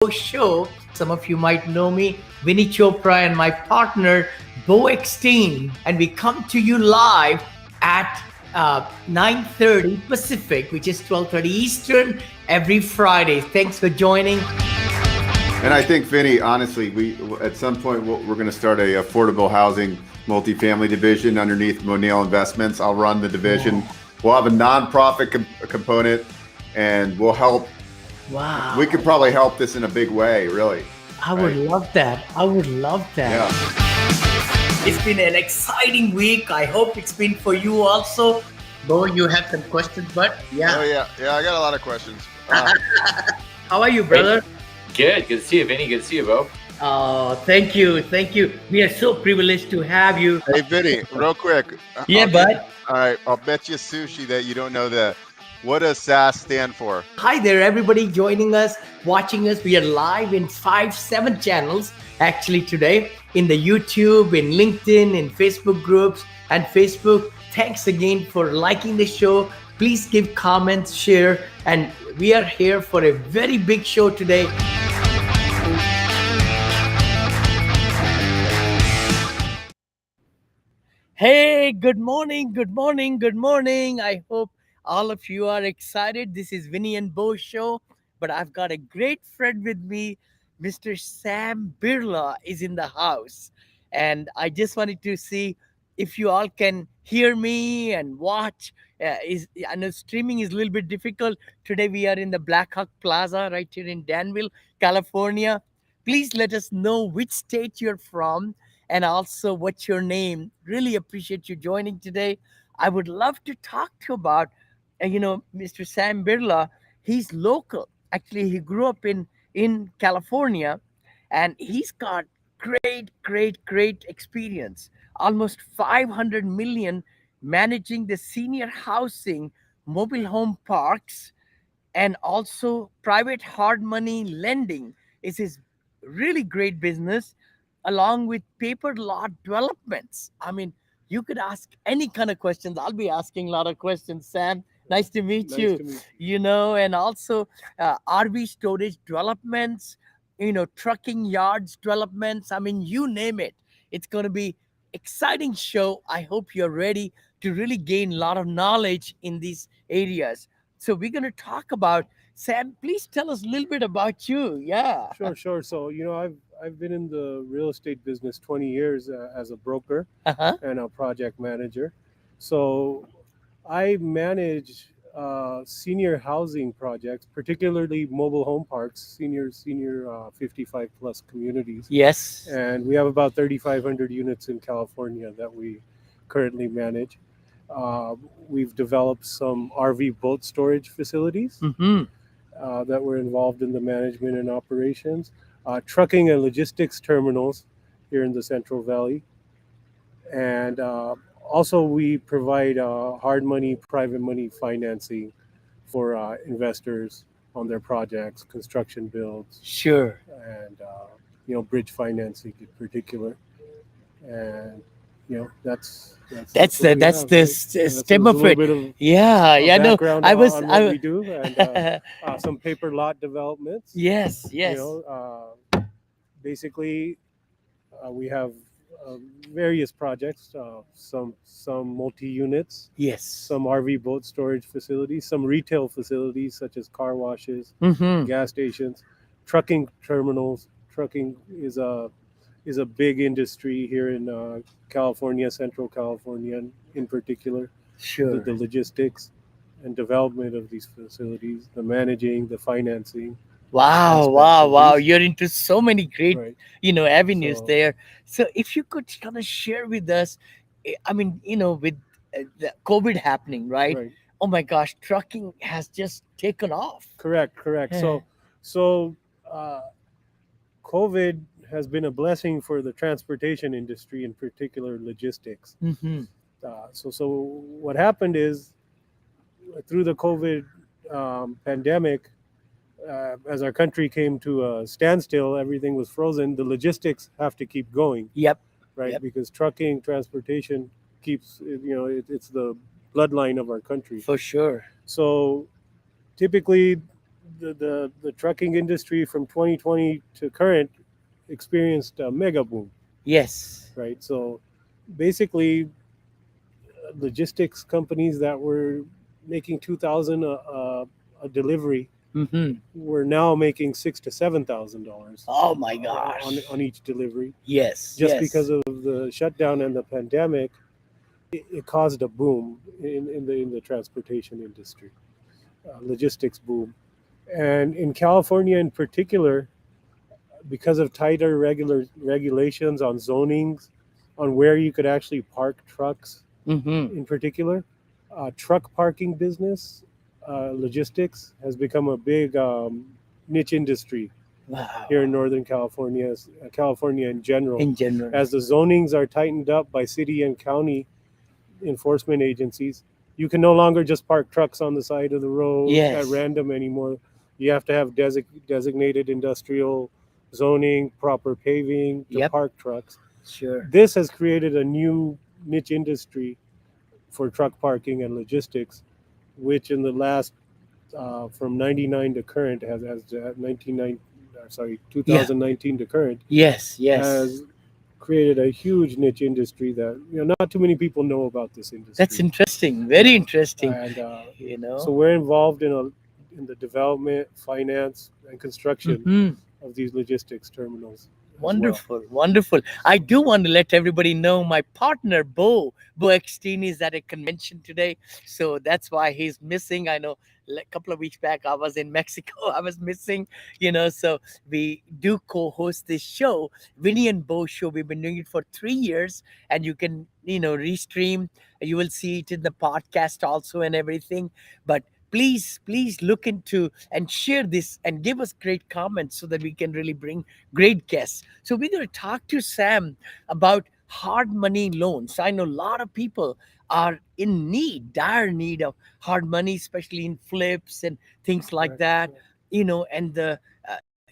Show. Some of you might know me, Vinney Chopra, and my partner, Beau, and we come to you live at 9:30 Pacific, which is 12:30 Eastern, every Friday. Thanks for joining. And I think, Vinney, honestly, we at some point we're going to start a affordable housing multifamily division underneath Monell Investments. I'll run the division. We'll have a nonprofit component, and we'll help. Wow. We could probably help this in a big way, really. I would love that. I would love that. Yeah. It's been an exciting week. I hope it's been for you also. Beau, you have some questions, but yeah. Oh, yeah. I got a lot of questions. How are you, brother? Good to see you, Vinney. Good to see you, Beau. Oh, thank you. We are so privileged to have you. Hey, Vinney, real quick. Yeah, bud. All right, I'll bet you sushi that you don't know what does SAS stand for? Hi there, everybody joining us, watching us. We are live in 7 channels actually today in the YouTube, in LinkedIn, in Facebook groups and Facebook. Thanks again for liking the show. Please give comments, share, and we are here for a very big show today. Hey, good morning. I hope all of you are excited. This is Vinney and Beau show, but I've got a great friend with me. Mr. Sam Birla is in the house, and I just wanted to see if you all can hear me and watch. I know streaming is a little bit difficult. Today we are in the Black Hawk Plaza right here in Danville, California. Please let us know which state you're from and also what's your name. Really appreciate you joining today. I would love to talk to you about, Mr. Sam Birla. He's local. Actually, he grew up in California, and he's got great experience. Almost 500 million managing the senior housing, mobile home parks, and also private hard money lending is his really great business, along with paper lot developments. I mean, you could ask any kind of questions. I'll be asking a lot of questions. Sam, nice to meet you. To meet you. And also RV storage developments, trucking yards developments. I mean, you name it. It's going to be exciting show. I hope you're ready to really gain a lot of knowledge in these areas. So we're going to talk about, Sam, please tell us a little bit about you. Yeah. Sure. So, I've been in the real estate business 20 years as a broker Uh-huh. and a project manager. So I manage senior housing projects, particularly mobile home parks, senior 55 plus communities. Yes. And we have about 3,500 units in California that we currently manage. We've developed some RV boat storage facilities Mm-hmm. that were involved in the management and operations, trucking and logistics terminals here in the Central Valley. And also, we provide hard money, private money financing for investors on their projects, construction builds, Sure. and bridge financing in particular. And that's That's what we the have, right? stem That's of a little it. bit of Yeah. No, background I was. on what we do, and some paper lot developments. Yes. Basically, we have various projects, some multi-units, Yes. some RV boat storage facilities, some retail facilities such as car washes, Mm-hmm. gas stations, trucking terminals. Trucking is a big industry here in California, Central California in particular. Sure. The logistics and development of these facilities, the managing, the financing. Wow. aspects Wow. of Wow. these. You're into so many great, Right. avenues So- there. So if you could kind of share with us, I mean, with the COVID happening, right? Right. Oh my gosh, trucking has just taken off. Correct. Yeah. So, COVID has been a blessing for the transportation industry, in particular logistics. Mm-hmm. So what happened is through the COVID pandemic, as our country came to a standstill, everything was frozen. The logistics have to keep going, Yep. right? Yep. Because trucking, transportation keeps, it's the bloodline of our country. For sure. So typically the trucking industry from 2020 to current experienced a mega boom, Yes. right? So basically, logistics companies that were making 2,000 a delivery Mm-hmm. were now making $6,000 to $7,000 Oh my on gosh. each delivery, Yes. just because Yes. of the shutdown and the pandemic. It caused a boom in the transportation industry, logistics boom, and in California in particular, because of tighter regular regulations on zonings, on where you could actually park trucks, Mm-hmm. in particular, truck parking business, logistics has become a big niche industry here in Wow. Northern California, California in general, In general. as the zonings are tightened up by city and county enforcement agencies. You can no longer just park trucks on the side of the road at Yes. random anymore. You have to have designated industrial zoning, proper paving to Yep. park trucks. Sure. This has created a new niche industry for truck parking and logistics, which in the last from 99 to current has 1990, sorry, Yeah. 2019 to current, Yes. Yes. has created a huge niche industry that not too many people know about this That's industry. interesting. Very Yeah, interesting. and You so know. we're involved in the development, finance, and construction Mm-hmm. of these logistics terminals as well. Wonderful, wonderful. I do want to let everybody know my partner Beau Eckstein is at a convention today, so that's why he's missing. I know a couple of weeks back I was in Mexico, I was missing. So we do co-host this show, Vinny and Beau show. We've been doing it for 3 years, and you can restream. You will see it in the podcast also and everything. But please look into and share this and give us great comments so that we can really bring great guests. So we're going to talk to Sam about hard money loans. I know a lot of people are in need, dire need of hard money, especially in flips and things like Correct. that. And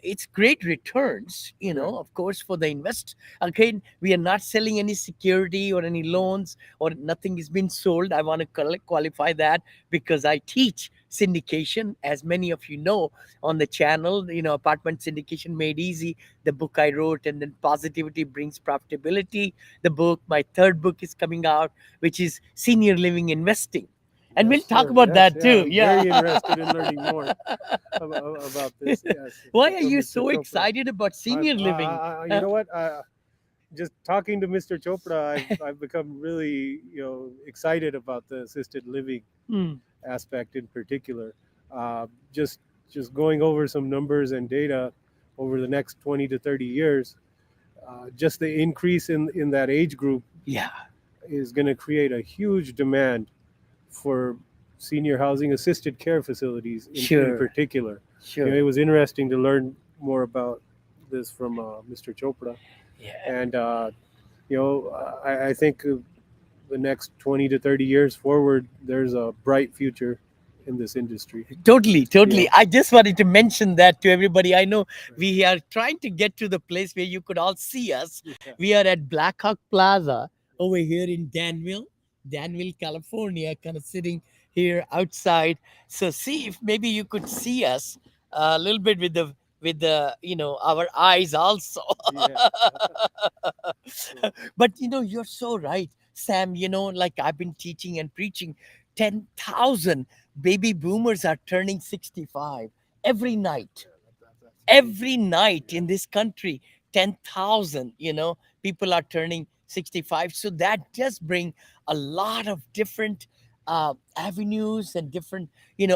it's great returns. Yeah. Of course, for the invest. Okay, we are not selling any security or any loans, or nothing is being sold. I want to qualify that because I teach syndication, as many of you know on the channel. Apartment syndication made easy, the book I wrote, and then Positivity Brings Profitability, the book. My third book is coming out, which is Senior Living Investing. And we'll Yes, talk sir. about Yes, that yeah. too. I'm Yeah. very interested in learning more about this. Yes, Why are from you Mr. so Chopra. excited about senior living? You know what? Just talking to Mr. Chopra, I've become really excited about the assisted living Hmm. aspect in particular. Uh, just just going over some numbers and data over the next 20 to 30 years, just the increase in that age group Yeah, is going to create a huge demand for senior housing assisted care facilities in sure, particular. It sure. was interesting to learn more about this from Mr. Chopra. Yeah. And, I think the next 20 to 30 years forward, there's a bright future in this industry. Totally, totally. Yeah. I just wanted to mention that to everybody. I know we are trying to get to the place where you could all see us. Yeah. We are at Black Hawk Plaza over here in Danville, California, kind of sitting here outside. So see if maybe you could see us a little bit with the our eyes also. Yeah. So, But you're so right, Sam. Like I've been teaching and preaching, 10,000 baby boomers are turning 65 every night. yeah, that's crazy. Every night Yeah. in this country, 10,000 people are turning 65. So that does bring a lot of different avenues and different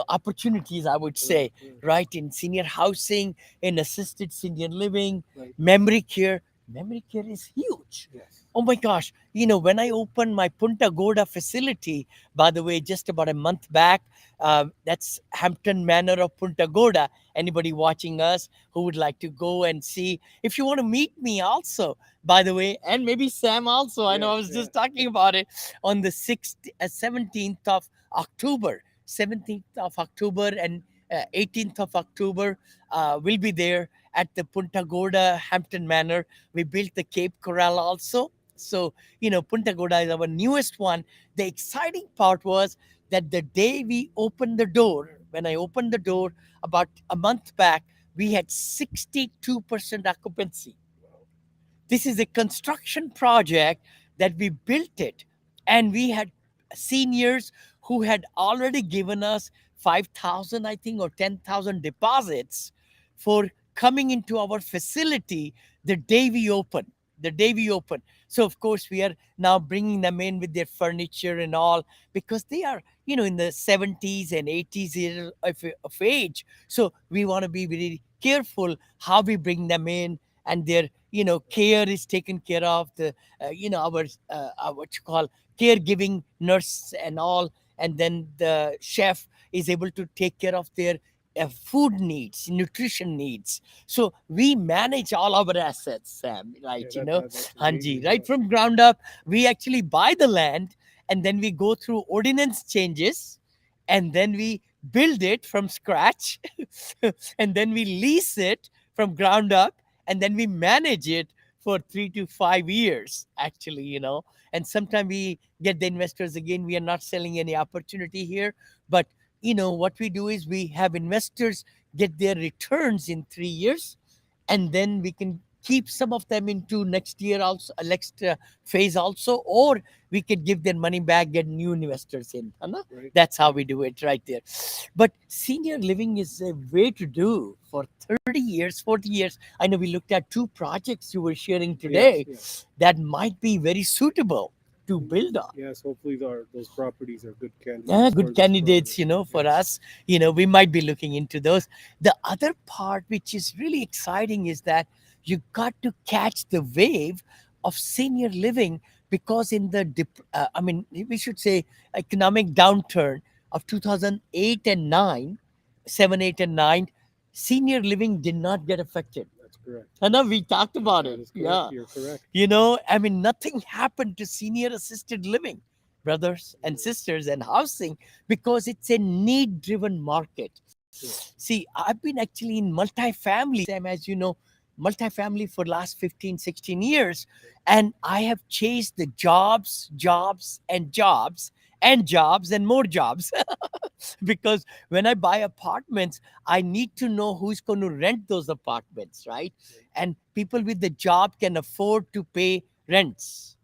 opportunities, I would Right. say, right? In senior housing, in assisted senior living, Right. memory care. Memory care is huge. Yes. Oh my gosh. When I opened my Punta Gorda facility, by the way, just about a month back, that's Hampton Manor of Punta Gorda. Anybody watching us who would like to go and see, if you want to meet me also, by the way, and maybe Sam also. I know I Yes. was Yeah. just talking about it on the 17th of October. 17th of October and 18th of October, we'll be there at the Punta Gorda Hampton Manor. We built the Cape Coral also. So, Punta Gorda is our newest one. The exciting part was that the day we opened the door, when I opened the door about a month back, we had 62% occupancy. This is a construction project that we built it, and we had seniors who had already given us 5,000, I think, or 10,000 deposits for coming into our facility the day we open. The day we open. So, of course, we are now bringing them in with their furniture and all, because they are, in the 70s and 80s of age. So, we want to be very careful how we bring them in, and their care is taken care of, the our what you call caregiving nurse and all, and then the chef is able to take care of their food needs, nutrition needs. So we manage all our assets, Sam, Yeah, right? that's Hanji, amazing. right from ground up. We actually buy the land, and then we go through ordinance changes, and then we build it from scratch, and then we lease it from ground up, and then we manage it for 3 to 5 years, actually. And sometimes we get the investors. Again, we are not selling any opportunity here, but what we do is we have investors get their returns in 3 years, and then we can keep some of them into next year also, next phase also, or we could give their money back, get new investors in, है ना? Right. That's how we do it right there. But senior living is a way to do for 30 years, 40 years. I know we looked at two projects you were sharing today Yes. that might be very suitable to build on. Yes. Hopefully, those properties are good Yeah, candidates for good this candidates, project. for Yes. us. We might be looking into those. The other part, which is really exciting, is that you got to catch the wave of senior living, because in the, I mean, we should say economic downturn of 2008 and 9, 7, 8, and 9, senior living did not get affected. That's correct. I know we talked about That it. is correct. Yeah. You're correct. I mean, nothing happened to senior assisted living, brothers and sisters, and housing, because it's a need driven market. Yeah. See, I've been actually in multifamily, Sam, as you know, multifamily for last 15, 16 years. And I have chased the jobs, jobs, and jobs, and jobs, and more jobs. Because when I buy apartments, I need to know who's going to rent those apartments, right? And people with the job can afford to pay rents.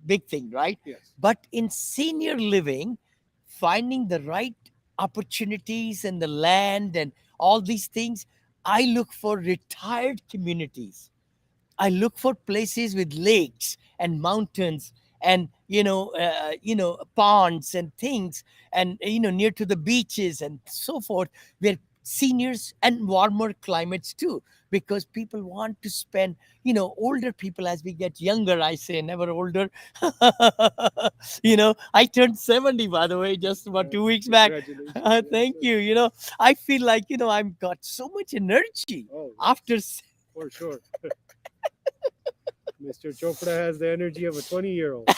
Big thing, right? Yes. But in senior living, finding the right opportunities and the land and all these things, I look for retired communities. I look for places with lakes and mountains, and ponds and things, and near to the beaches and so forth, where seniors, and warmer climates too, because people want to spend, older people, as we get younger, I say never older. I turned 70, by the way, just about 2 weeks back. Congratulations. Thank you. I feel like I've got so much energy Oh, after. for sure. Mr. Chopra has the energy of a 20-year-old.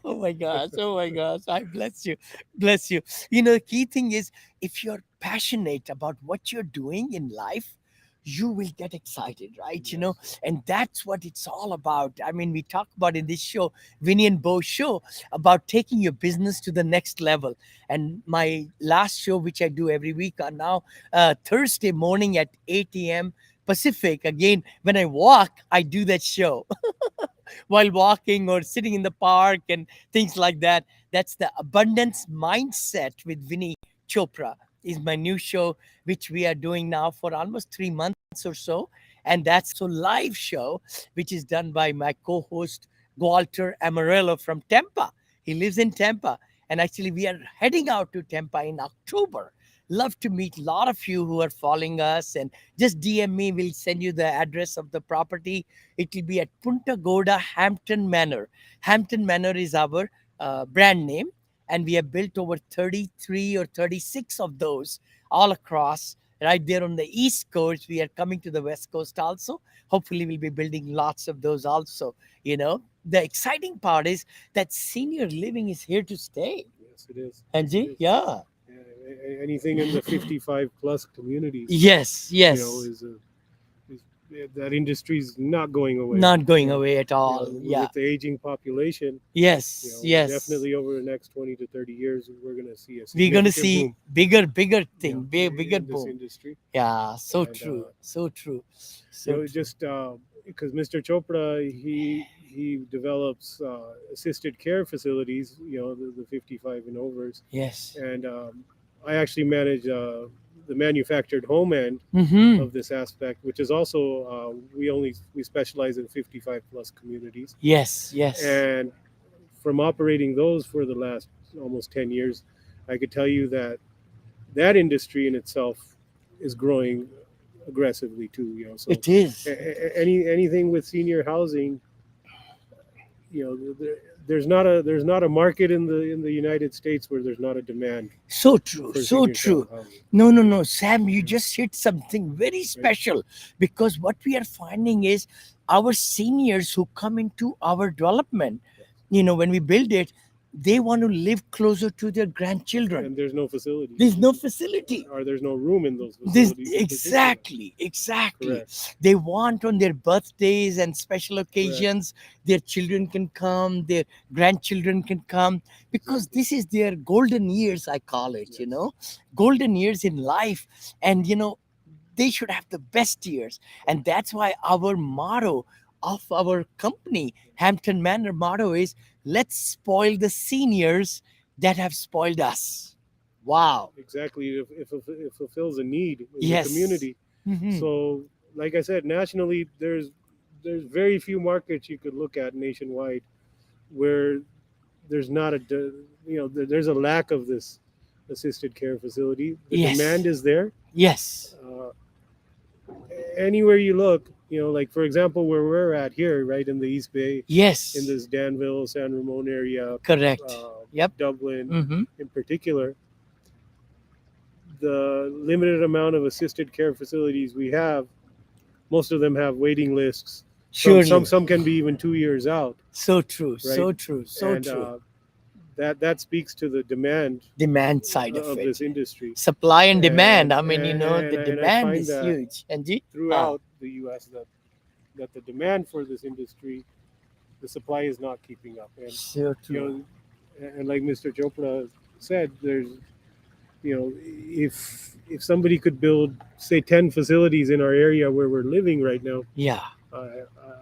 Oh my gosh, oh my gosh, I bless you, bless you. The key thing is, if you're passionate about what you're doing in life, you will get excited, right? And that's what it's all about. I mean, we talk about in this show, Vinny and Beau show, about taking your business to the next level. And my last show, which I do every week, are now Thursday morning at 8 a.m. Pacific. Again, when I walk, I do that show while walking or sitting in the park and things like that. That's the Abundance Mindset with Vinny Chopra, is my new show, which we are doing now for almost 3 months or so. And that's also live show, which is done by my co-host Walter Amarillo from Tampa. He lives in Tampa. And actually, we are heading out to Tampa in October. Love to meet a lot of you who are following us, and just DM me. We'll send you the address of the property. It will be at Punta Gorda Hampton Manor. Hampton Manor is our brand name, and we have built over 33 or 36 of those all across, right there on the East Coast. We are coming to the West Coast also. Hopefully, we'll be building lots of those also. The exciting part is that senior living is here to stay. Yes, it is. Anji, yeah. Anything in the 55 plus communities, Yes, yes. is that industry is not going away. Not going You know, away at all. Yeah. With the aging population, Yes. Yes. definitely over the next 20 to 30 years, we're going to see a We're gonna significant see boom, bigger thing, bigger in this boom. industry. Yeah. So And, true. So true. So You know, true. just because Mr. Chopra, he develops assisted care facilities, the 55 and overs, Yes. and I actually manage the manufactured home end Mm-hmm. of this aspect, which is also we specialize in 55 plus communities, Yes. Yes. and from operating those for the last almost 10 years, I could tell you that that industry in itself is growing aggressively too. So It is. anything with senior housing, there's not a market in the United States where there's not a demand So true. for So senior true. housing. No, Sam, you just hit something very special, because what we are finding is our seniors who come into our development, when we build it, they want to live closer to their grandchildren. And there's no facilities. There's no facility. Or there's no room in those This facilities. in particular. exactly. Correct. They want on their birthdays and special occasions, their children can come, their grandchildren can come, because this is their golden years, I call it, golden years in life. And they should have the best years. And that's why our motto of our company, Hampton Manor motto, is let's spoil the seniors that have spoiled us. Wow. Exactly. It fulfills a need in Yes. the community. Mhm. So, like I said, nationally, there's very few markets you could look at nationwide where there's not there's a lack of this assisted care facility. The Yes. demand is there. Yes. Anywhere you look, like for example, where we're at here, right in the East Bay, Yes. in this Danville, San Ramon area, Correct. Yep. Dublin Mm-hmm. in particular, the limited amount of assisted care facilities we have, most of them have waiting lists. Surely. Some can be even 2 years out. So true. Right? So true. So And true. That speaks to the demand Side of it. this industry. Supply and demand. I And- mean, and- the and I demand find is that huge. And throughout the U.S. that the demand for this industry, the supply is not keeping up. And so true. and like Mr. Chopra said, there's if somebody could build say 10 facilities in our area where we're living right now, Yeah.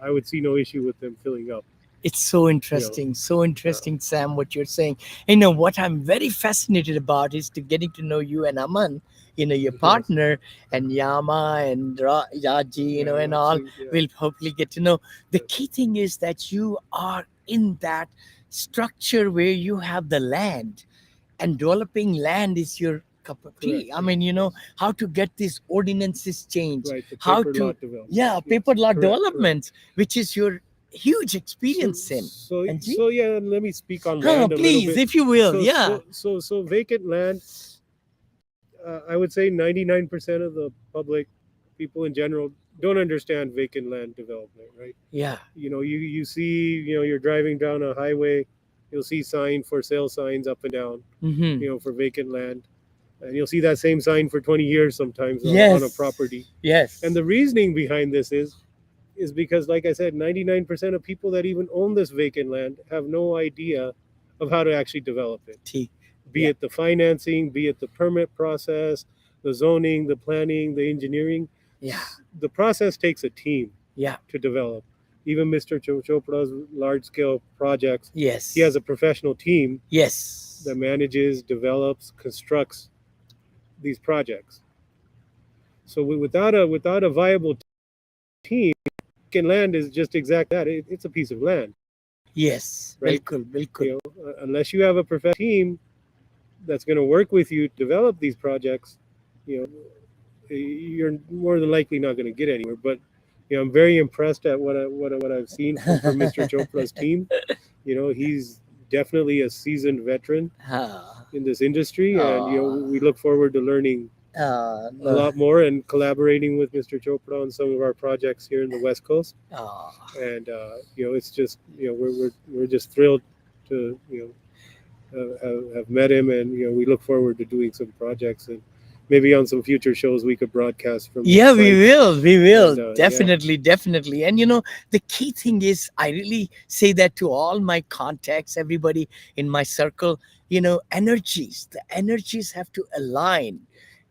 I would see no issue with them filling up. It's so interesting, Sam, what you're saying. What I'm very fascinated about is to getting to know you and Aman, your partner, and Yama and Yaji, and all. We'll hopefully get to know. The key thing is that you are in that structure where you have the land, and developing land is your cup of tea. Correct. I mean, how to get these ordinances changed, Right, the how paper to lot development. yeah, Yes, paper law correct. developments, which is your huge experience in. Anji? So yeah, let me speak on land a little Please, bit. if you will. So, Yeah. So vacant land, I would say 99% of the public, people in general, don't understand vacant land development, right? Yeah. You see, you're driving down a highway, you'll see for sale signs up and down, Mm-hmm. for vacant land. And you'll see that same sign for 20 years sometimes Yes. on a property. Yes. And the reasoning behind this is because, like I said, 99% of people that even own this vacant land have no idea of how to actually develop it. Be it the financing, be it the permit process, the zoning, the planning, the engineering. Yeah. The process takes a team Yeah. to develop. Even Mr. Chopra's large-scale projects, Yes. he has a professional team Yes. that manages, develops, constructs these projects. So without a viable team, vacant land is just exactly that. It's a piece of land. Yes. Right? Bilkul. Unless you have a professional team that's going to work with you to develop these projects, you're more than likely not going to get anywhere. But I'm very impressed at what I've seen from Mr. Chopra's team. He's definitely a seasoned veteran in this industry, and we look forward to learning a lot more and collaborating with Mr. Chopra on some of our projects here in the West Coast. And it's just we're just thrilled to have met him, and we look forward to doing some projects. And maybe on some future shows we could broadcast from that Yeah, we site. will. We will. And yeah, Definitely, definitely. And the key thing is, I really say that to all my contacts, everybody in my circle, energies, the energies have to align,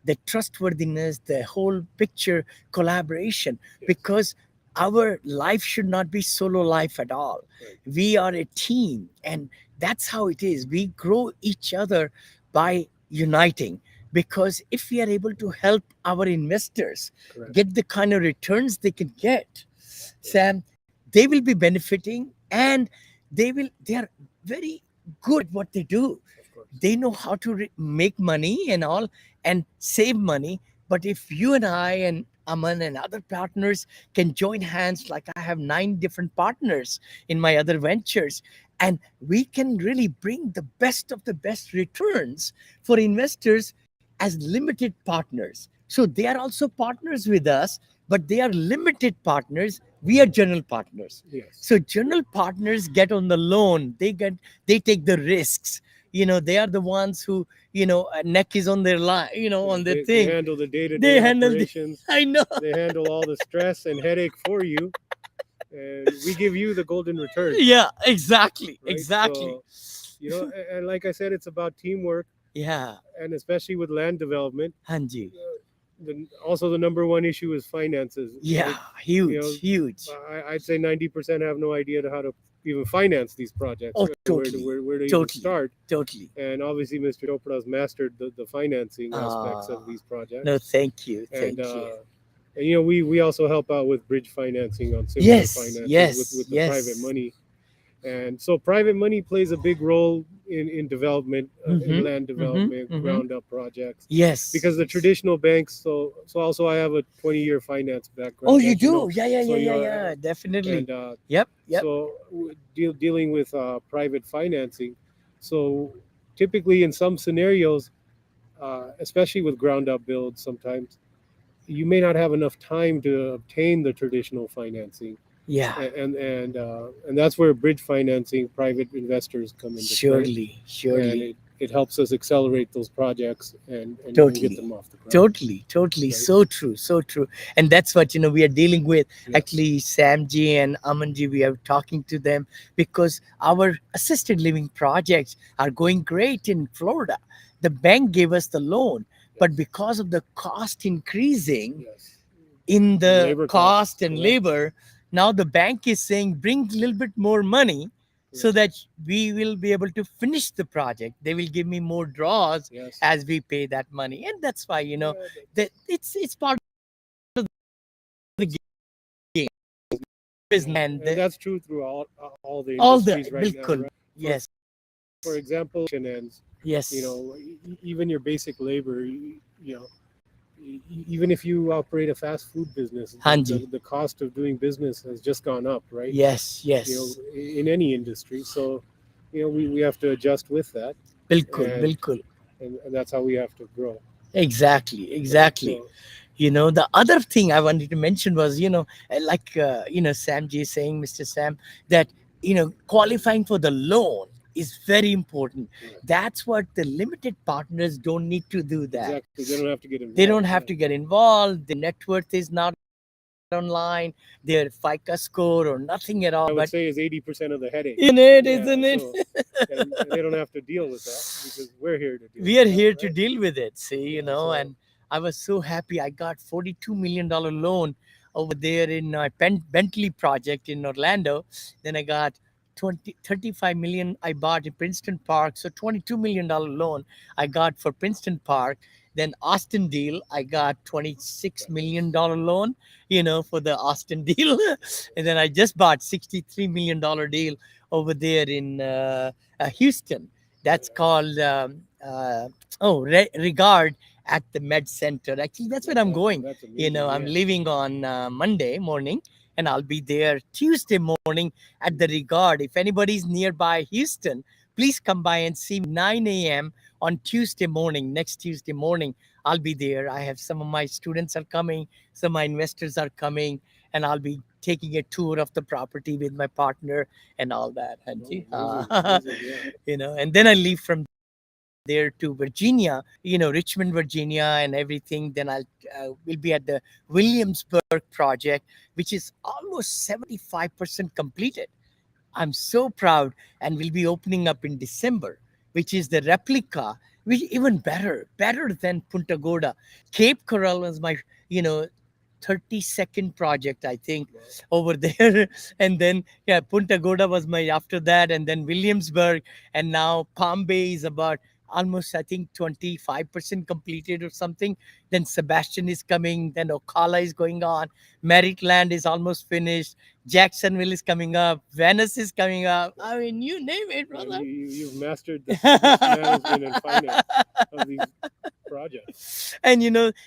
the trustworthiness, the whole picture, collaboration, yes, because our life should not be solo life at all. right, We are a team, and that's how it is. We grow each other by uniting, because if we are able to help our investors correct. get the kind of returns they can get, Yeah, Sam, they will be benefiting, and they are very good at what they do. of course. They know how to make money and all, and save money. But if you and I and Aman and other partners can join hands, like I have 9 different partners in my other ventures, and we can really bring the best of the best returns for investors as limited partners. So they are also partners with us, but they are limited partners. We are general partners. Yes. So general partners get on the loan. They take the risks. They are the ones who, neck is on their line, Yeah, on their they thing. handle the day-to-day They handle the, operations. I know. They handle all the stress and headache for you, and we give you the golden return, Yeah, exactly, right? exactly. So, and like I said, it's about teamwork, Yeah, and especially with land development. Hanji. Also, the number one issue is finances, Yeah, right? You huge, know, huge. I'd say 90% have no idea how to even finance these projects. Oh, Where to, totally, where to even totally, start? totally. And obviously, Mr. Chopra has mastered the financing aspects Ah, of these no, projects, thank you, and thank you. we also help out with bridge financing on similar Yes, finances yes, with the private yes. money. And so private money plays a big role in development, in Mm-hmm, land mm-hmm, development, mm-hmm. ground up projects, Yes, because the yes. traditional banks. So also I have a 20-year finance Oh, background, you as you know. do? Yeah, yeah, So yeah, yeah, yeah. Definitely. and Yep, yep. so dealing with private financing. So typically in some scenarios, especially with ground up builds, sometimes you may not have enough time to obtain the traditional financing, Yeah, and that's where bridge financing, private investors come into play, surely, and surely. it helps us accelerate those projects and get Totally. them off the ground, Totally, totally. right? So true, so true. And that's what, we are dealing with. Yes, Actually, Samji and Amanji, we are talking to them because our assisted living projects are going great in Florida. The bank gave us the loan, but yes, because of the cost increasing yes. in And the labor cost costs, and correct, labor, now the bank is saying bring a little bit more money so correct. that we will be able to finish the project. They will give me more draws Yes, as we pay that money, and that's why, yeah, that it's part of the game, business, and and that's true through all the all the industries right now, bilkul. right? For Yes, for example, ends, yes, even your basic labor, even if you operate a fast food business, Hanji. the cost of doing business has just gone up, right? Yes, You yes, know, in any industry. So, we have to adjust with that, bilkul, and bilkul. and that's how we have to grow, Exactly, right? exactly. So, The other thing I wanted to mention was, like, Sam J saying, Mr. Sam, that, qualifying for the loan is very important. yeah, That's what the limited partners don't need to do that. exactly. They don't have to get They involved. don't Yeah. have to get involved. Their net worth is not online, their FICA score or nothing at I all. would But say is 80% of the headache. isn't it? Yeah. Isn't it? So, and they don't have to deal with that because we're here to deal We with are that, here to right? deal with it. See, Yeah. So, and I was so happy. I got $42 million loan over there in Bentley project in Orlando. Then I got 35 million I bought in Princeton Park. So $22 million loan I got for Princeton Park. Then Austin deal, I got $26 million loan, for the Austin deal. And then I just bought $63 million deal over there in Houston. That's called Regard at the Med Center. Actually, that's where I'm going. that's amazing. I'm Yeah. leaving on Monday morning, and I'll be there Tuesday morning at the Regard. If anybody's nearby Houston, please come by and see me 9 a.m. on Tuesday morning. Next Tuesday morning, I'll be there. I have some of my students are coming, some of my investors are coming, and I'll be taking a tour of the property with my partner and all that. Oh, Anji. amazing, amazing. Yeah. And then I leave from there to Virginia, Richmond, Virginia, and everything. Then will be at the Williamsburg project, which is almost 75% completed. I'm so proud, and will be opening up in December, which is the replica, which even better than Punta Gorda. Cape Coral was my, you know, 30-second project, I think, over there. And then, yeah, Punta Gorda was my after that, and then Williamsburg, and now Palm Bay is about almost, I think, 25% completed or something. Then Sebastian is coming, then Ocala is going on, Merrittland is almost finished, Jacksonville is coming up, Venice is coming up. I mean, you name it, Man, brother. you've mastered the risk management and finance of these projects. And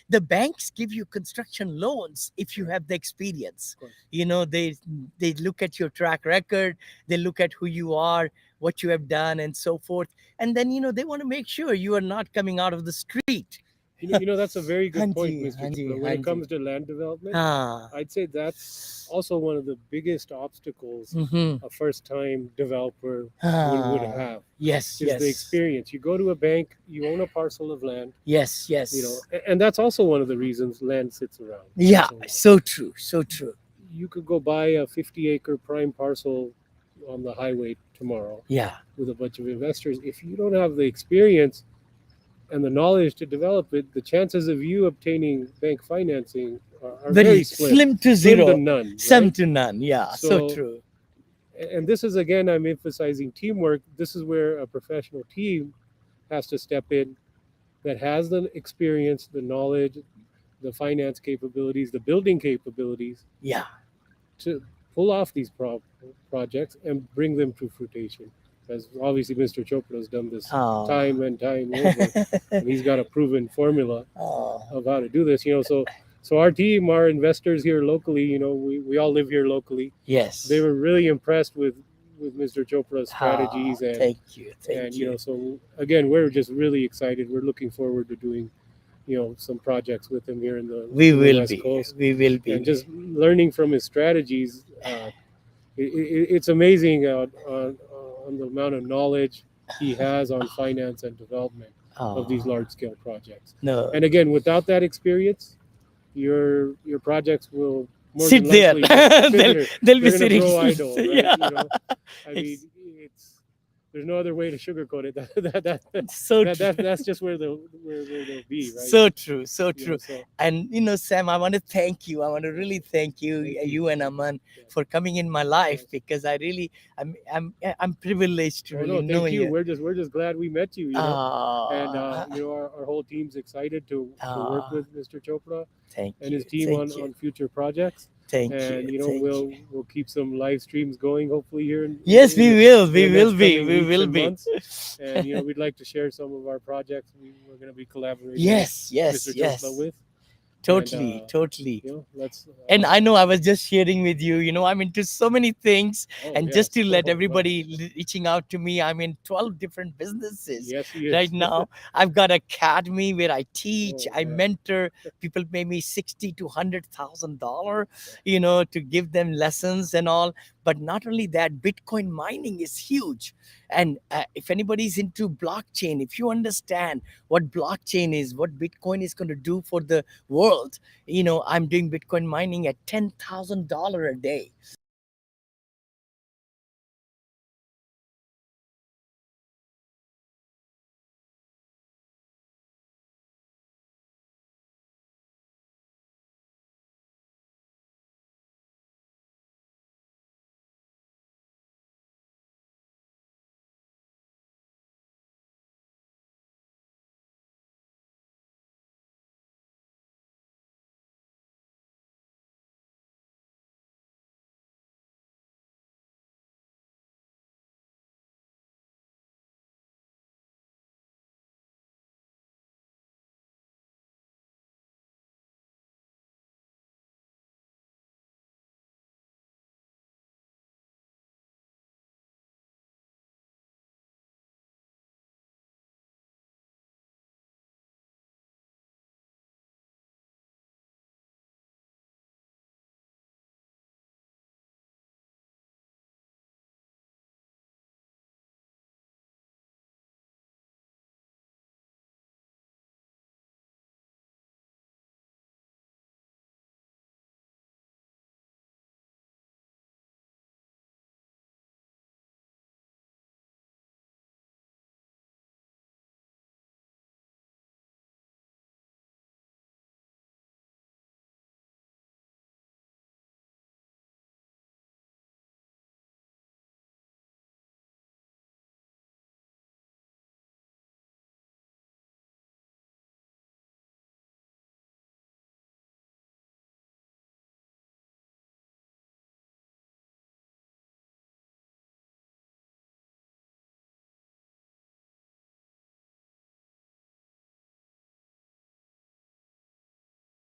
the banks give you construction loans if you have the experience. Of course. They look at your track record, they look at who you are, what you have done, and so forth. And then they want to make sure you are not coming out of the street. That's a very good point, Hanji, Mr. hanji, Chopra. When it hanji. comes to land development, Ah. I'd say that's also one of the biggest obstacles Mhm. a first-time developer would Ah. have Yes, is yes. the experience. You go to a bank, you own a parcel of land, Yes, yes. and that's also one of the reasons land sits around. Yeah, so long. so true, so true. You could go buy a 50-acre prime parcel on the highway tomorrow Yeah. with a bunch of investors. If you don't have the experience and the knowledge to develop it, the chances of you obtaining bank financing are very slim to Slim zero. to none. Some right? to none. Yeah, so So- true. And this is, again, I'm emphasizing teamwork. This is where a professional team has to step in that has the experience, the knowledge, the finance capabilities, the building capabilities Yeah. to pull off these projects and bring them to fruition. As obviously Mr. Chopra has done this Oh. time and time over, and he's got a proven formula Oh. of how to do this. So our team, our investors here locally, we all live here locally. Yes. They were really impressed with Mr. Chopra's strategies, Ah, and thank you, thank and you. so again, we're just really excited. We're looking forward to doing some projects with him here in the We in the will West be. Coast, We will be. and just learning from his strategies. It's amazing on the amount of knowledge he has on finance and development of these Oh, large scale projects. no. And again, without that experience, your projects will more Sit than there. likely just sit they'll there. they'll be They're gonna sitting. grow idle, right? Yeah. I mean, there's no other way to sugarcoat it. So true. That's just where they'll be, right? So true, so You true. know, so And Sam, I want to thank you. I want to really thank you, Thank you. you and Aman, Yeah. for coming in my life, Yes. because I'm privileged to oh, really no, know thank you. you. We're just glad we met you. And Ah, our whole team's excited to work Ah. with Mr. Chopra thank and you. his team Thank on, you. on future projects. Thank And you. Thank we'll you. we'll keep some live streams going hopefully here. Yes, in we the- will. in We the will next be. coming We weeks will and be. months. And we'd like to share some of our projects we're going to be collaborating Yes, with yes, Mr. yes. Chopra with. Totally, And, totally. let's. And I know I was just sharing with you, I'm into so many things. Oh, And yes. just to let Oh, everybody reaching out to me, I'm in 12 different businesses. Yes, he is. Right now, I've got academy where I teach, Oh, I yeah. mentor. People pay me $60,000 to $100,000, to give them lessons and all. But not only that, Bitcoin mining is huge. And if anybody's into blockchain, if you understand what blockchain is, what Bitcoin is going to do for the world, I'm doing Bitcoin mining at $10,000 a day.